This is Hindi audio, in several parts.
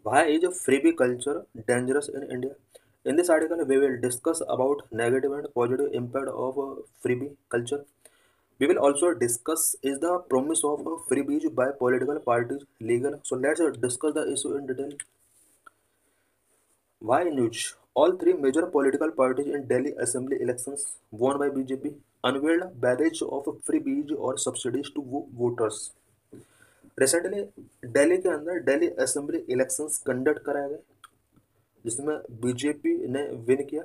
Why is freebie culture dangerous in India? In this article, we will discuss about negative and positive impact of freebie culture. We will also discuss is the promise of freebies by political parties legal. So let's discuss the issue in detail. Why news? All three major political parties in Delhi Assembly elections won by BJP unveiled barrage of freebies or subsidies to voters. Recently Delhi के अंदर दिल्ली असेंबली इलेक्शंस कंडक्ट कराए गए जिसमें बीजेपी ने विन किया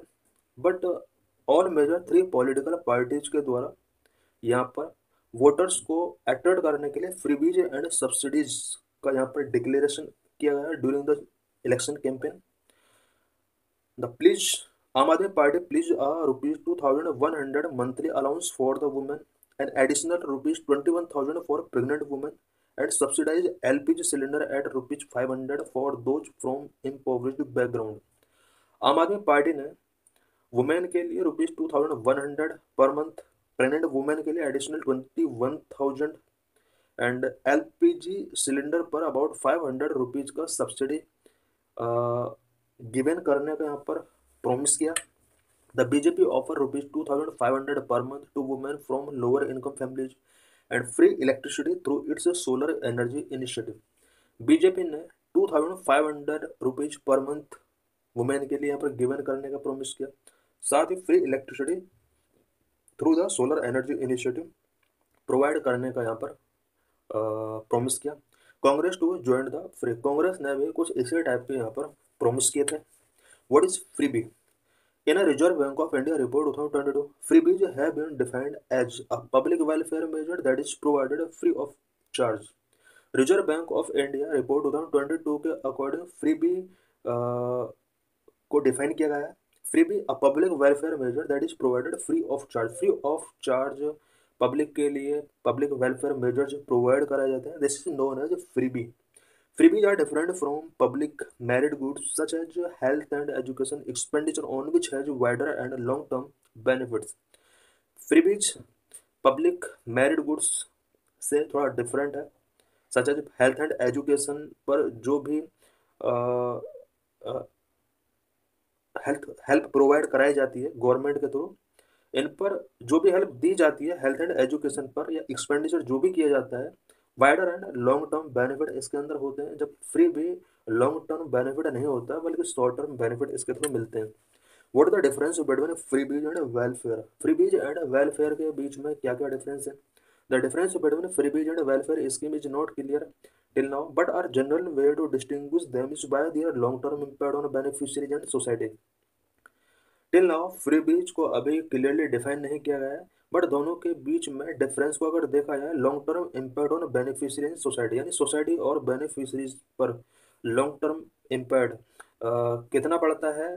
but all major three political parties के द्वारा यहाँ पर वोटर्स को अट्रैक्ट करने के लिए फ्रीबीज एंड सब्सिडीज का यहाँ पर डिक्लेरेशन किया गया during the election campaign the please आम आदमी party please ₹2,100 monthly allowance for the women and additional ₹21,000 for pregnant women and subsidized LPG cylinder at ₹500 for those from impoverished background. आम आदमी पार्टी ने वुमेन के लिए ₹2,100 पर मंथ, प्रेग्नेंट वुमेन के लिए एडिशनल 21,000 एंड एलपीजी सिलेंडर पर अबाउट ₹500 का सब्सिडी गिवन करने का यहाँ पर प्रॉमिस किया. The BJP offer ₹2,500 per month to women from lower income families and free electricity through its solar energy initiative. BJP ने ₹2,500 पर मंथ वुमेन के लिए यहाँ पर गिवन करने का प्रॉमिस किया, साथ ही free electricity through the solar energy initiative provide करने का यहाँ पर प्रॉमिस किया. Congress to join the free, Congress ने भी कुछ इसी टाइप के यहाँ पर प्रॉमिस किए थे. What is freebie? In a Reserve Bank of India report 2022, freebies have been defined as a public welfare measure that is provided free of charge. Reserve Bank of India report 2022 के अकॉर्डिंग फ्रीबी को डिफाइन किया गया है. Freebie a public welfare measure that is provided free of charge public के लिए पब्लिक वेलफेयर मेजर्स प्रोवाइड कराए जाते हैं. This is known as freebie. Freebies are different from public merit goods such as health and education expenditure on which has wider and long-term benefits. Freebies public merit goods से थोड़ा डिफरेंट है, such as health and education पर जो भी हेल्थ हेल्प प्रोवाइड कराई जाती है गवर्नमेंट के थ्रू, इन पर जो भी हेल्प दी जाती है हेल्थ एंड एजुकेशन पर या एक्सपेंडिचर जो भी किया जाता है, wider and long term benefit इसके अंदर होते हैं. जब फ्री भी लॉन्ग टर्म बेनिफिट नहीं होता बल्कि शॉर्ट टर्म बेनिफिट इसके थ्रू मिलते हैं. What the difference between freebies and welfare? Freebies and welfare के बीच में क्या क्या डिफरेंस है? The difference between freebies and welfare scheme is not clear till now, but our general way to distinguish them is by their long-term impact on beneficiaries and society. Till now freebies को अभी क्लियरली डिफाइन नहीं किया गया है, बट दोनों के बीच में डिफरेंस को अगर देखा जाए long term impact on beneficiary in society, यानी सोसाइटी और बेनिफिशरीज पर लॉन्ग टर्म इम्पैक्ट कितना पड़ता है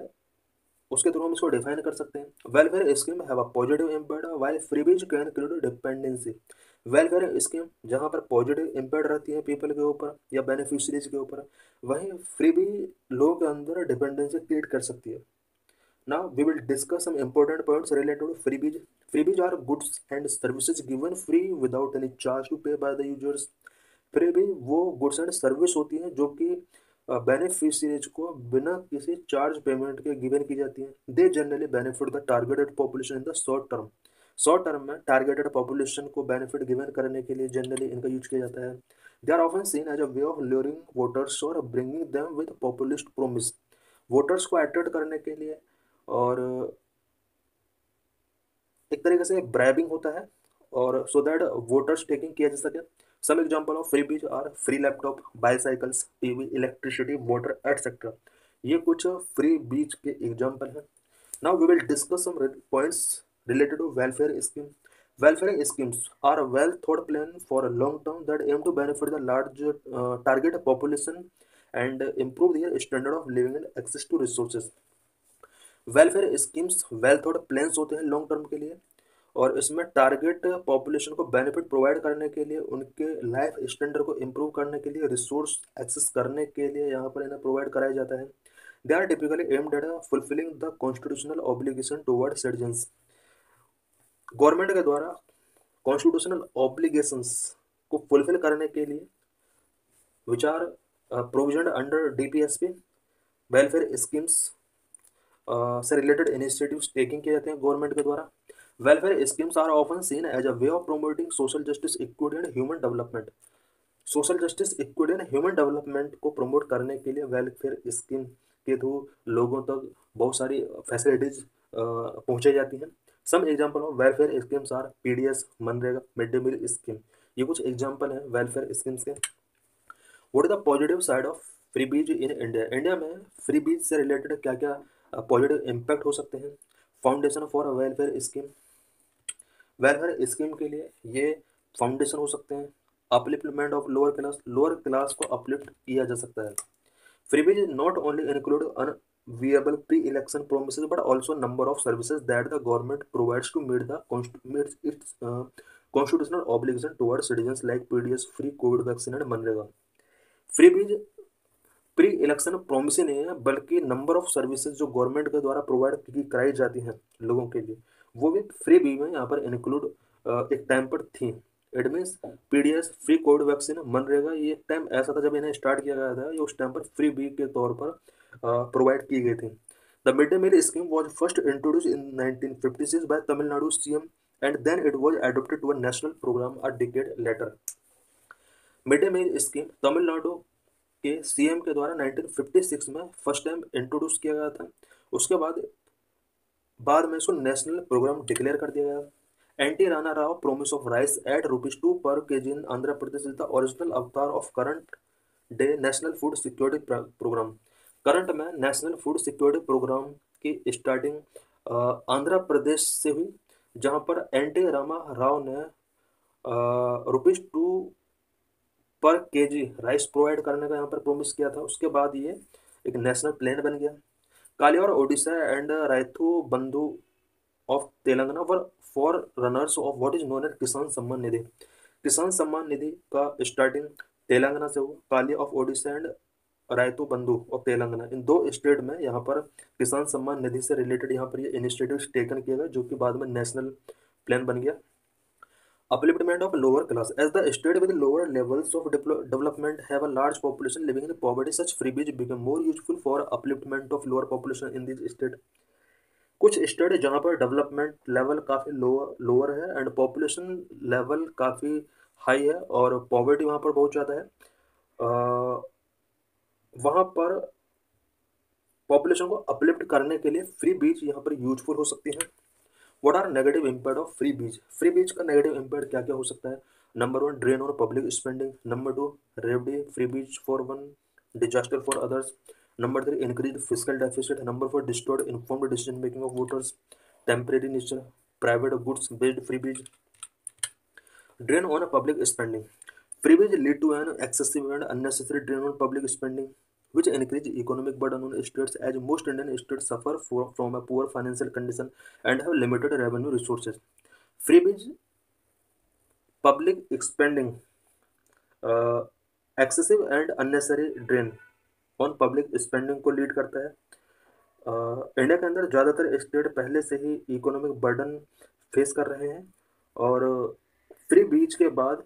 उसके थ्रू हम इसको डिफाइन कर सकते हैं. Welfare scheme have a positive impact while freebies can create dependency. Welfare scheme जहाँ पर पॉजिटिव इम्पैक्ट रहती है पीपल के ऊपर या बेनिफिशरीज के ऊपर, वहीं फ्रीबी लोगों के अंदर डिपेंडेंसी क्रिएट कर सकती है. Now we will discuss some important points related to freebies. Freebies are goods and services given free without any charge to pay by the users. Freebie वो गुड्स एंड सर्विस होती हैं जो कि बेनिफिशियरीज को बिना किसी चार्ज पेमेंट के गिवन की जाती हैं. They generally benefit the targeted population in the short term. Short term में टारगेटेड पॉपुलेशन को बेनिफिट गिवन करने के लिए जनरली इनका यूज किया जाता है. They are often seen as a way of luring voters और bringing them with populist promise. Voters को अट्रैक्ट करने के लिए और एक तरीके से ब्राइबिंग होता है और सो दैट वोटर्स टेकिंग किया जा सके. Some example of freebies are free laptop, bicycles, TV, electricity, water etcetera. ये कुछ फ्री बीज के एग्जांपल हैं. Now we will discuss some points related to welfare scheme. Welfare schemes are a well thought plan for a long term that aim to benefit the large target population and improve their standard of living and access to resources. Welfare schemes well thought plans होते हैं लॉन्ग टर्म के लिए और इसमें टारगेट पॉपुलेशन को बेनिफिट प्रोवाइड करने के लिए, उनके लाइफ स्टैंडर्ड को इम्प्रूव करने के लिए, रिसोर्स एक्सेस करने के लिए यहाँ पर इन्हें प्रोवाइड कराया जाता है. They are typically aimed at fulfilling the constitutional obligation toward citizens. Government के द्वारा कॉन्स्टिट्यूशनल ऑब्लिगेशंस को फुलफिल करने के लिए which are provision under DPSP, welfare schemes से रिलेटेड इनिशिएटिव्स टेकिंग किए जाते हैं गवर्नमेंट के द्वारा। Welfare schemes are often seen as a way of promoting social justice, equity and human development. Social justice, equity and human development को प्रमोट करने के लिए वेलफेयर स्कीम के थ्रू लोगों तक बहुत सारी फैसिलिटीज पहुंचाई जाती हैं। Some example of welfare schemes are PDS, MNREGA, mid day meal scheme. ये कुछ एग्जांपल हैं वेलफेयर स्कीम्स के। What is the positive side of freebies in India? India में फ्री बीज से रिलेटेड क्या क्या पॉजिटिव इम्पैक्ट हो सकते हैं? Foundation for welfare scheme, welfare scheme के लिए ये फाउंडेशन हो सकते हैं। अपलिफ्टमेंट ऑफ लोअर क्लास को अपलिफ्ट किया जा सकता है। Freebies not only include unviable pre-election promises but also number of services that the government provides to meet its constitutional obligation towards citizens like PDS, free COVID vaccine and MNREGA. Freebies pre election promise ही नहीं है, बल्कि नंबर ऑफ सर्विसेज जो गवर्नमेंट के द्वारा प्रोवाइड की कराई जाती हैं लोगों के लिए, वो भी फ्री बी में यहाँ पर इंक्लूड एक टाइम पर थी। It means PDS, free Covid vaccine, MNREGA, ये एक टाइम ऐसा था जब इन्हें स्टार्ट किया गया था, ये उस टाइम पर फ्री बी के तौर पर प्रोवाइड की गई थी। The mid day meal scheme was first introduce in 1956 by Tamil Nadu CM and then it was adopted to a national programme a decade later. Mid day meal scheme Tamil Nadu के सीएम के द्वारा 1956 में फर्स्ट टाइम इंट्रोड्यूस किया गया था। उसके बाद में इसको नेशनल प्रोग्राम डिक्लेयर कर दिया गया। NT Rana Rao promise of rice at ₹2 per KG in Andhra Pradesh is the original avatar of current day national food security program. Current में नेशनल फूड सिक्योरिटी प्रोग्राम की स्टार्टिंग आंध्र प्रदेश से हुई, जहां पर एनटी रामा राव ने ₹2 पर केजी राइस प्रोवाइड करने का यहाँ पर प्रोमिस किया था। उसके बाद ये एक नेशनल प्लान बन गया। कालीवर Odisha and Rythu Bandhu of Telangana were forerunners of what is known as Kisan Samman निधि। किसान सम्मान निधि का स्टार्टिंग तेलंगाना से हुआ। काली ऑफ ओडिशा एंड रायतू बंधु ऑफ तेलंगाना, इन दो स्टेट में यहाँ पर किसान सम्मान निधि से रिलेटेड यहाँ पर ये इनिशिएटिव टेकन किया गया, जो कि बाद में नेशनल प्लान बन गया। Upliftment of lower class. As the state with lower levels of development have a large population living in poverty, such freebies become more useful for upliftment of lower population in these state. कुछ स्टेट जहाँ पर डेवलपमेंट लेवल काफ़ी लोअर है एंड पॉपुलेशन लेवल काफ़ी हाई है और पॉवर्टी वहाँ पर बहुत ज़्यादा है, वहाँ पर पॉपुलेशन को अपलिफ्ट करने के लिए फ्री बीज यहाँ पर यूजफुल हो सकती हैं। What are negative impact of freebies? Freebies का नेगेटिव इम्पैक्ट क्या क्या हो सकता है? Number 1, drain on public spending. Number 2, revdi freebies for one, disaster for others. Number 3, increase physical deficit. Number 4, distort informed decision making of voters. Temporary nature, private goods based freebies. Drain on public spending. Freebies lead to an excessive and unnecessary drain on public spending, which increase economic burden on states, as most Indian states suffer from a poor financial condition and have limited revenue resources. Freebies, public spending, excessive and unnecessary drain on public spending को लीड करता है। इंडिया के अंदर ज़्यादातर स्टेट पहले से ही इकोनॉमिक बर्डन फेस कर रहे हैं और फ्री बीज के बाद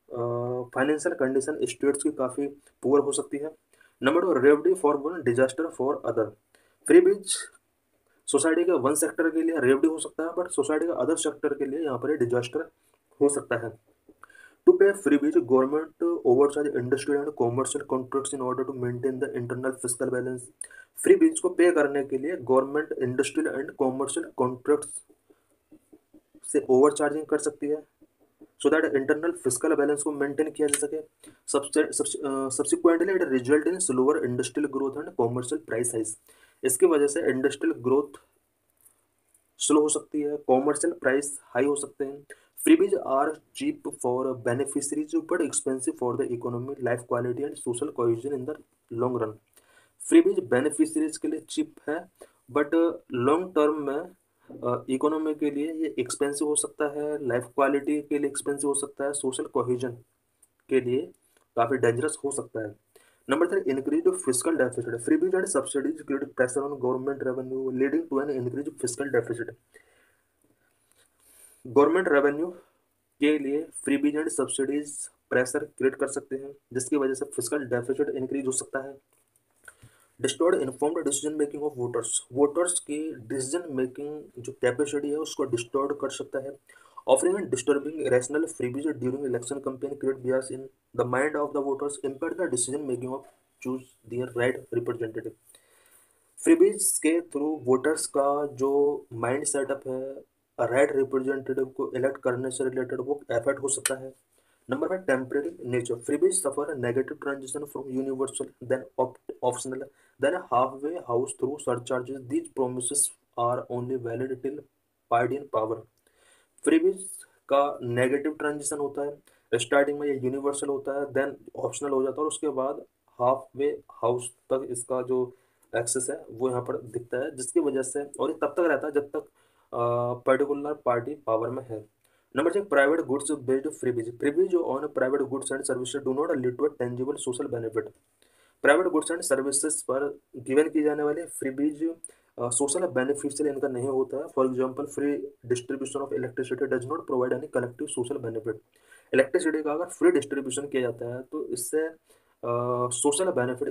फाइनेंशियल कंडीशन स्टेट्स की काफ़ी पुअर हो सकती है। नंबर 2, रेवडी for one, disaster for other. Free बीज सोसाइटी के वन सेक्टर के लिए रेवडी हो सकता है, बट सोसाइटी के अदर सेक्टर के लिए यहाँ पर डिजास्टर हो सकता है। To pay freebies, government overcharge industrial and commercial contracts in order to maintain the internal fiscal balance. Freebies को पे करने के लिए government industrial and commercial contracts से ओवरचार्जिंग कर सकती है, so that internal fiscal balance को मेंटेन किया जा सके। Subsequently it result in slower industrial growth and commercial price hikes. इसकी वजह से इंडस्ट्रियल ग्रोथ स्लो हो सकती है, कॉमर्शियल प्राइस हाई हो सकते हैं। Freebies are cheap for beneficiaries but expensive for the economy, life quality and social cohesion in the long run. Freebies beneficiaries के लिए चीप है, बट लॉन्ग टर्म में इकोनॉमी के लिए ये एक्सपेंसिव हो सकता है, लाइफ क्वालिटी के लिए एक्सपेंसिव हो सकता है, सोशल कोहेजन के लिए काफ़ी डेंजरस हो सकता है। Number 3, increase physical deficit. Freebies and subsidies create pressure on government revenue leading to an increase physical deficit. Government revenue के लिए freebies and subsidies pressure create कर सकते हैं, जिसकी वजह से फिजिकल डेफिसिट इंक्रीज हो सकता है। Distort informed decision making of voters, voters की डिसीजन मेकिंग जो कैपेसिटी है उसको डिस्टॉर्ड कर सकता है। Offering and disturbing rational freebies during election campaign create bias in the mind of the voters, impair the decision making of choose their right representative. Freebies के थ्रू वोटर्स का जो माइंड सेटअप है राइट रिप्रेजेंटेटिव को इलेक्ट करने से रिलेटेड वो एफेक्ट हो सकता है। Number 5, temporary nature, freebies suffer negative transition from universal then optional then half way house through surcharges, these promises are only valid till party in power. Freebies का नेगेटिव ट्रांजिशन होता है, स्टार्टिंग में ये यूनिवर्सल होता है, देन ऑप्शनल हो जाता है, और उसके बाद हाफ वे हाउस तक इसका जो एक्सेस है वो यहाँ पर दिखता है, जिसकी वजह से, और ये तब तक रहता है जब तक पर्टिकुलर पार्टी पावर में है। Number 6, private goods based freebies, freebies on private goods and services do not lead to a tangible social benefit. Private goods and services पर गिवन की जाने वाली फ्रीबीज सोशल बेनिफिशियल इनका नहीं होता है। For example, free distribution of electricity does not provide any collective social benefit. Electricity का अगर फ्री डिस्ट्रीब्यूशन किया जाता है तो इससे सोशल बेनिफिट